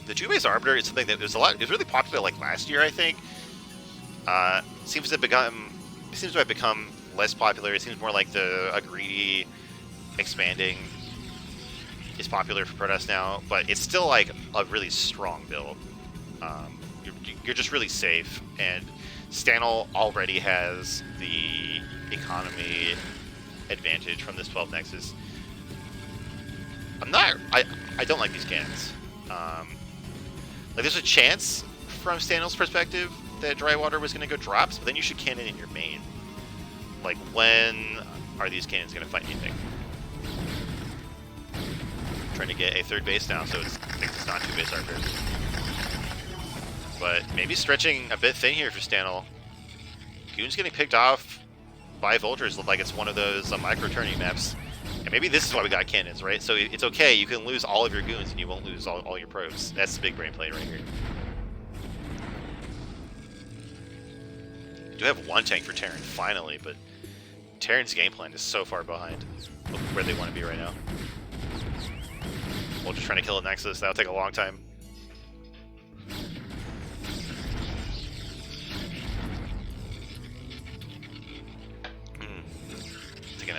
The 2-base Arbiter is something that it was really popular like last year, I think. Seems to have become less popular. It seems more like a greedy expanding is popular for Protoss now, but it's still like a really strong build. You're just really safe, and Stanel already has the economy advantage from this 12 Nexus. I don't like these cannons. Like, there's a chance from Stanel's perspective that Drywater was going to go drops, but then you should cannon in your main. Like, when are these cannons going to fight anything? trying to get a third base now, so I think it's not 2 base arbiters. But maybe stretching a bit thin here for Stanel. Goon's getting picked off by Vultures. Look like it's one of those micro-turning maps. And maybe this is why we got cannons, right? So it's okay, you can lose all of your Goons and you won't lose all your probes. That's the big brain play right here. We do have one tank for Terran, finally, but Terran's game plan is so far behind where they want to be right now. We're just trying to kill a Nexus. That'll take a long time. Taking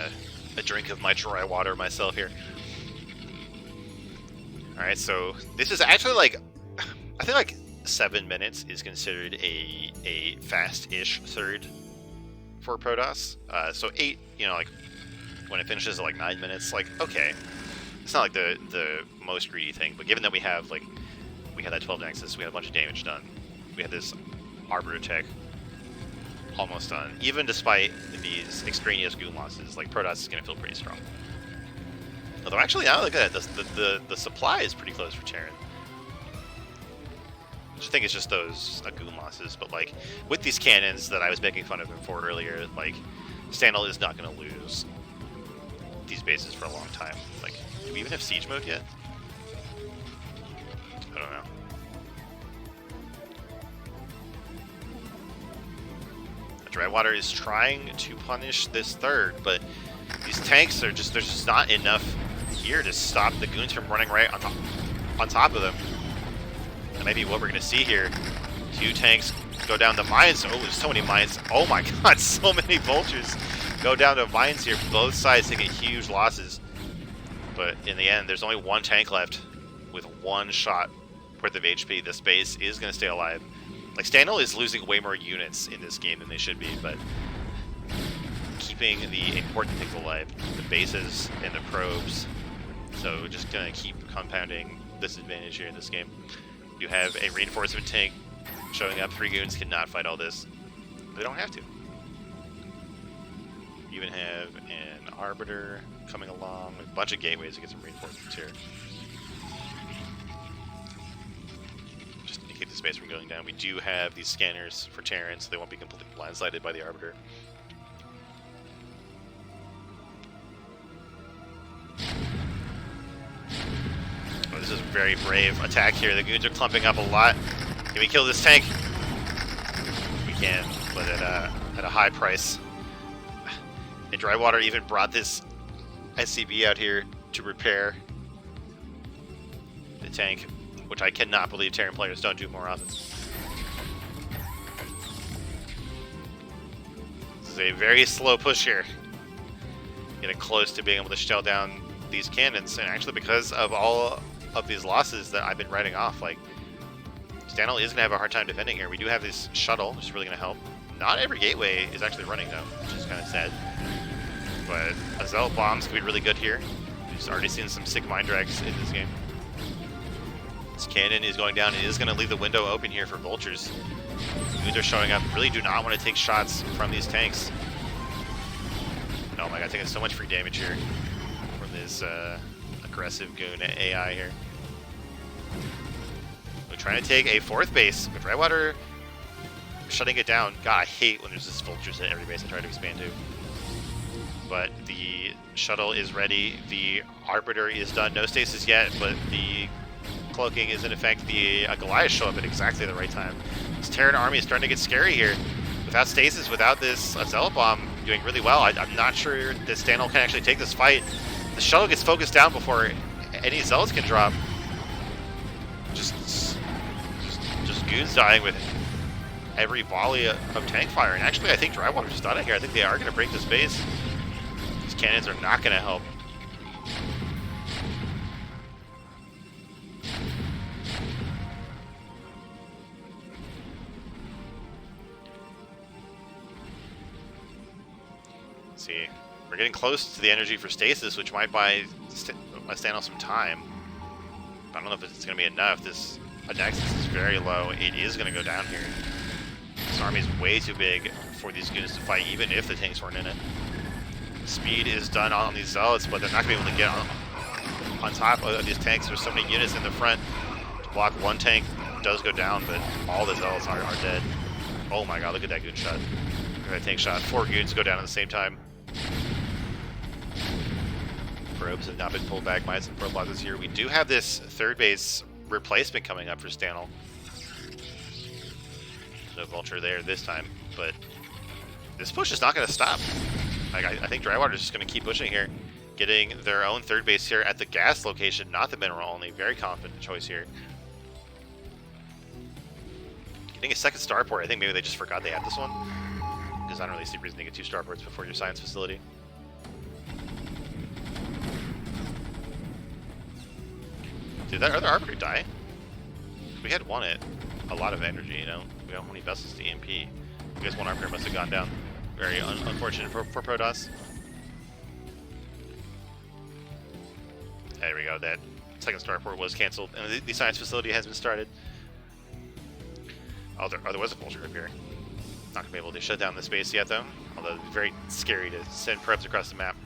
a drink of my dry water myself here. Alright, so this is actually like, I think like 7 minutes is considered a fast-ish third for Protoss. So 8, you know, like when it finishes at like 9 minutes, like, okay. It's not like the most greedy thing, but given that we had that 12 Nexus, we had a bunch of damage done. We had this Arbiter tech almost done. Even despite these extraneous Goon losses, like Protoss is going to feel pretty strong. Although actually, now look at that, the supply is pretty close for Terran. I think it's just those Goon losses, but like with these cannons that I was making fun of him for earlier, like Stanel is not going to lose these bases for a long time. Like, do we even have siege mode yet? I don't know. Drywater is trying to punish this third, but these tanks are just, there's just not enough here to stop the Goons from running right on top of them. That might be what we're going to see here. 2 tanks go down the mines. Oh, there's so many mines. Oh my god, so many Vultures go down to mines here. Both sides taking huge losses. But in the end, there's only 1 tank left with 1 shot worth of HP. This base is going to stay alive. Like, Stanel is losing way more units in this game than they should be, but keeping the important things alive, the bases and the probes. So just going to keep compounding this advantage here in this game. You have a reinforcement tank showing up. 3 Goons cannot fight all this. They don't have to. You even have an Arbiter coming along, a bunch of gateways to get some reinforcements here. Just to keep the space from going down. We do have these scanners for Terran, so they won't be completely blindsided by the Arbiter. Oh, this is a very brave attack here. The Goons are clumping up a lot. Can we kill this tank? We can, but at a high price. And Drywater even brought this SCB out here to repair the tank, which I cannot believe Terran players don't do more often. This is a very slow push here. Getting close to being able to shell down these cannons, and actually because of all of these losses that I've been writing off, like, Stanel is going to have a hard time defending here. We do have this shuttle, which is really going to help. Not every gateway is actually running though, which is kind of sad. But Azel bombs could be really good here. We've already seen some sick mine drags in this game. This cannon is going down. It is going to leave the window open here for Vultures. Goons are showing up. Really do not want to take shots from these tanks. Oh my god, taking so much free damage here from this aggressive Goon AI here. We're trying to take a 4th base, but Drywater shutting it down. God, I hate when there's this Vultures at every base I try to expand to. But the shuttle is ready. The Arbiter is done. No stasis yet, but the cloaking is in effect. The Goliath show up at exactly the right time. This Terran army is starting to get scary here. Without stasis, without this Zealot bomb doing really well, I'm not sure that Stanel can actually take this fight. The shuttle gets focused down before any Zealots can drop. Just Goons dying with every volley of tank fire. And actually, I think Drywater's just done it here. I think they are going to break this base. These cannons are not going to help. Let's see, we're getting close to the energy for stasis, which might buy Stanel some time. I don't know if it's going to be enough. This Nexus is very low. It is going to go down here. This army is way too big for these Goons to fight, even if the tanks weren't in it. Speed is done on these Zealots, but they're not going to be able to get on. on top of these tanks. There's so many units in the front to block. One tank does go down, but all the Zealots are dead. Oh my god, look at that goon shot. Look at that tank shot. 4 goons go down at the same time. Probes have not been pulled back by some probe this year. We do have this third base replacement coming up for Stanel. No Vulture there this time, but this push is not going to stop. Like, I think Drywater is just going to keep pushing here, getting their own third base here at the gas location, not the mineral only. Very confident choice here. Getting a second starport. I think maybe they just forgot they had this one, because I don't really see a reason to get 2 starports before your science facility. Did that other Arbiter die? We had one at a lot of energy, you know? We don't have many vessels to EMP. I guess one Arbiter must have gone down. Very unfortunate for Protoss. There we go, that second starport was cancelled, and the science facility has been started. Oh, there was a Vulture up here. Not gonna be able to shut down this base yet, though. Although it's very scary to send probes across the map.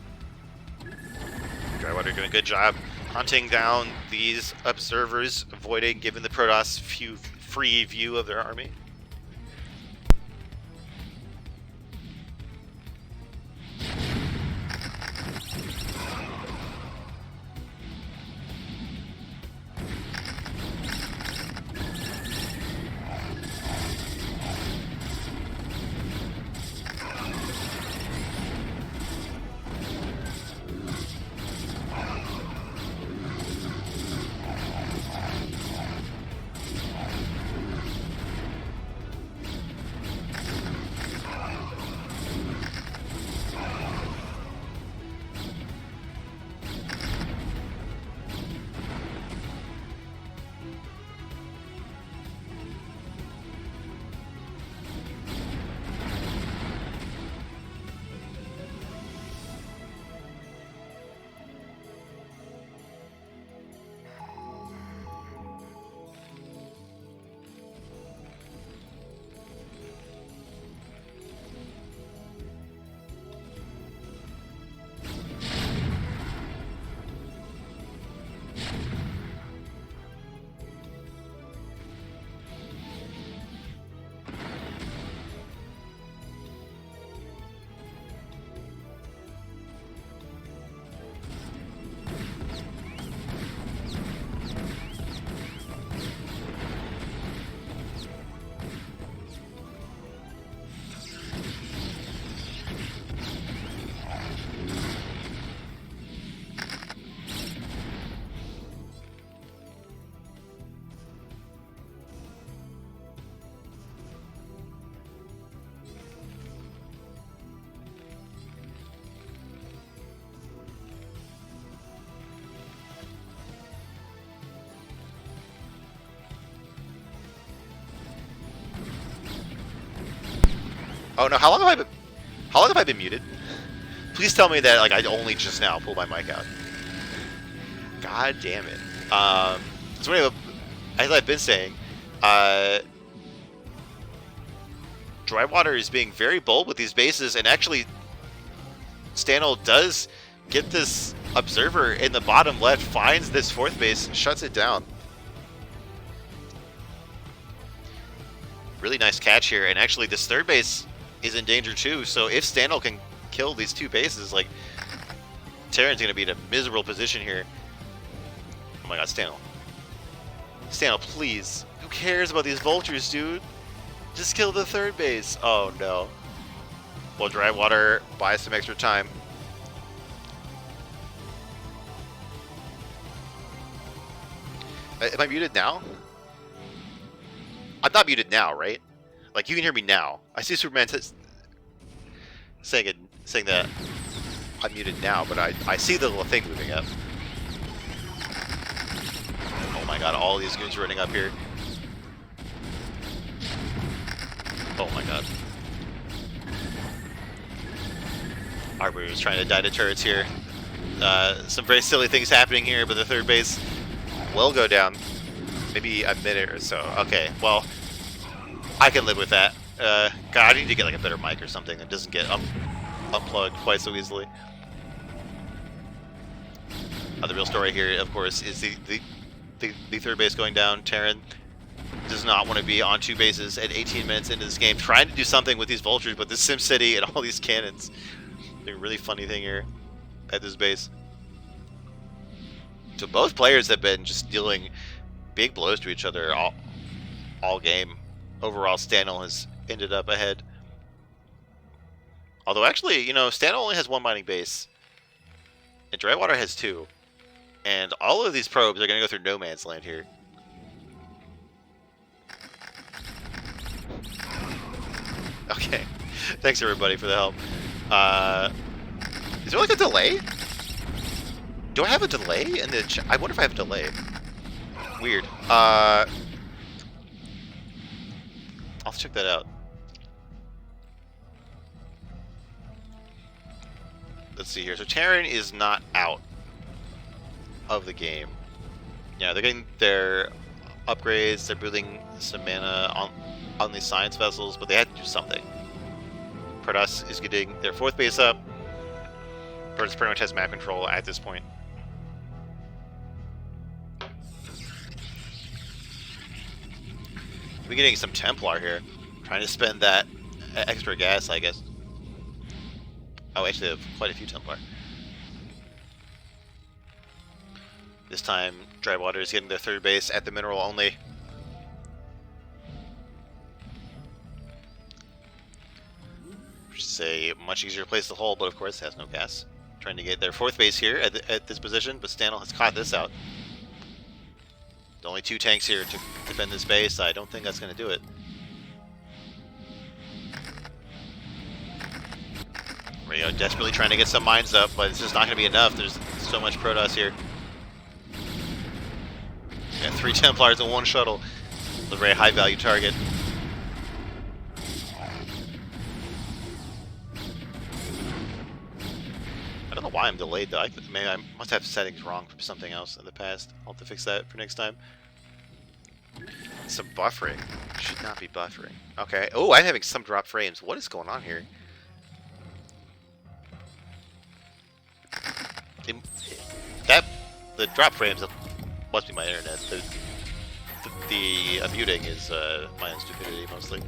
Drywater doing a good job hunting down these observers, avoiding giving the Protoss free view of their army. Oh no, how long have I been muted? Please tell me that like I only just now pulled my mic out. God damn it. So anyway, as I've been saying, Drywater is being very bold with these bases, and actually Stanel does get this observer in the bottom left, finds this 4th base, shuts it down. Really nice catch here, and actually this 3rd base is in danger too, so if Stanel can kill these 2 bases, like, Terran's going to be in a miserable position here. Oh my god, Stanel. Stanel, please. Who cares about these Vultures, dude? Just kill the 3rd base. Oh no. Well, Drywater buys some extra time. Am I muted now? I'm not muted now, right? Like, you can hear me now. I see Superman saying that I'm muted now, but I see the little thing moving up. Oh my god, all these goons running up here. Oh my god. Arbiter is trying to die to turrets here. Some very silly things happening here, but the 3rd base will go down. Maybe a minute or so. Okay, well, I can live with that. God, I need to get like a better mic or something that doesn't get unplugged quite so easily. The real story here, of course, is the third base going down. Terran does not want to be on 2 bases at 18 minutes into this game, trying to do something with these vultures, but this SimCity and all these cannons. Doing a really funny thing here at this base. So both players have been just dealing big blows to each other all game. Overall, Stanel has ended up ahead. Although actually, you know, Stanel only has 1 mining base, and Drywater has 2. And all of these probes are going to go through no man's land here. Okay, thanks everybody for the help. Is there like a delay? Do I have a delay in the I wonder if I have a delay. Weird. I'll check that out. Let's see here. So Terran is not out of the game. Yeah, they're getting their upgrades. They're building some mana on these science vessels, but they had to do something. Protoss is getting their 4th base up. Protoss pretty much has map control at this point. We're getting some Templar here. Trying to spend that extra gas, I guess. Oh, actually, they have quite a few Templar. This time, Drywater is getting their 3rd base at the mineral only. Which is a much easier place to hold, but of course has no gas. Trying to get their 4th base here at this position, but Stanel has caught this out. Only 2 tanks here to defend this base. I don't think that's going to do it. There we go, desperately trying to get some mines up, but it's just not going to be enough. There's so much Protoss here. Yeah, 3 Templars and 1 shuttle. A very high value target. I don't know why I'm delayed though. Maybe I must have settings wrong from something else in the past. I'll have to fix that for next time. Some buffering. Should not be buffering. Okay. Oh, I'm having some drop frames. What is going on here? The drop frames must be my internet. The muting is my own stupidity mostly.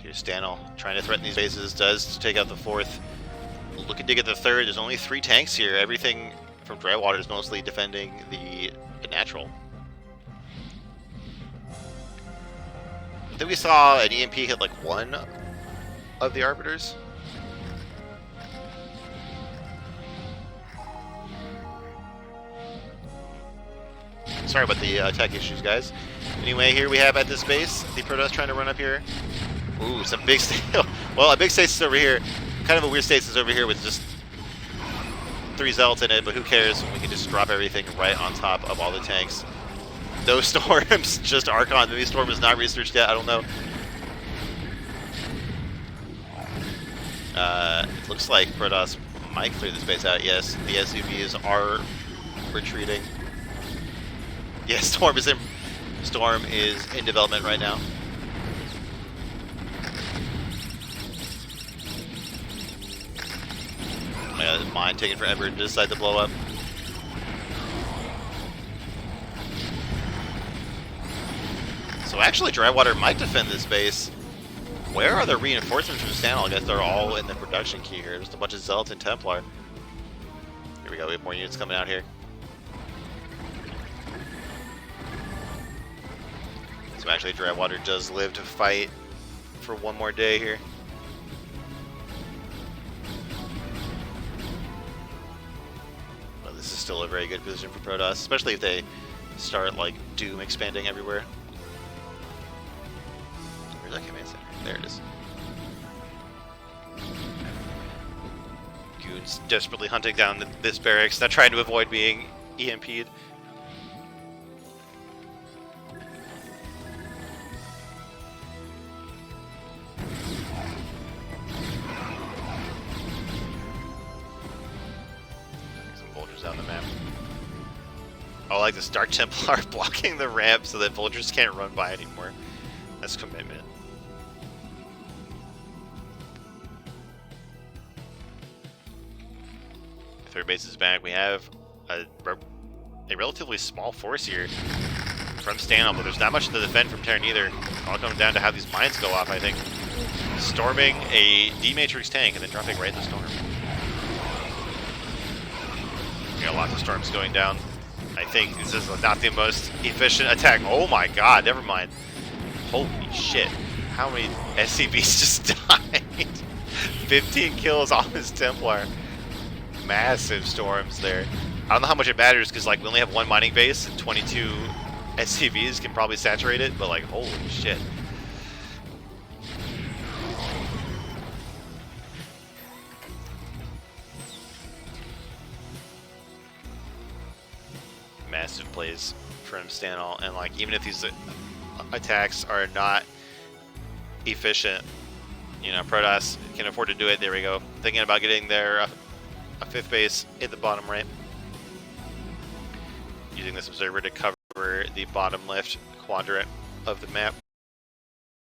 Here's Stanel trying to threaten these bases, does take out the 4th. Looking to get the 3rd. There's only 3 tanks here. Everything from Drywater is mostly defending the natural. I think we saw an EMP hit like 1 of the Arbiters. Sorry about the tech issues, guys. Anyway, here we have at this base, the Protoss trying to run up here. Ooh, some big well, a big stasis over here. Kind of a weird stasis over here with just 3 zealots in it, but who cares? We can just drop everything right on top of all the tanks. No storms, just Archon. Maybe Storm is not researched yet, I don't know. It looks like Protoss might clear this base out. Yes, the SUVs are retreating. Yes, Storm is in development right now. Oh my god, mine taking forever to decide to blow up. So actually, Drywater might defend this base. Where are the reinforcements from Stanel? I guess they're all in the production queue here. Just a bunch of Zealots and Templar. Here we go, we have more units coming out here. So actually, Drywater does live to fight for 1 more day here. But this is still a very good position for Protoss, especially if they start like Doom expanding everywhere. Where's that command center? There it is. Goons desperately hunting down this barracks, not trying to avoid being EMP'd. Some vultures on the map. Oh, I like this Dark Templar blocking the ramp so that vultures can't run by anymore. That's commitment. third base is back. We have a relatively small force here from Stanel, but there's not much to defend from Terran either. All coming down to how these mines go off, I think. Storming a D-Matrix tank and then dropping right in the storm. We got lots of storms going down. I think this is not the most efficient attack. Oh my god, never mind. Holy shit. How many SCVs just died? 15 kills on this Templar. Massive storms there. I don't know how much it matters because like we only have one mining base and 22 SCVs can probably saturate it, but like holy shit. Massive plays from Stanel, and like even if these attacks are not efficient, you know, Protoss can afford to do it. There we go. Thinking about getting their a fifth base in the bottom right. Using this observer to cover the bottom left quadrant of the map.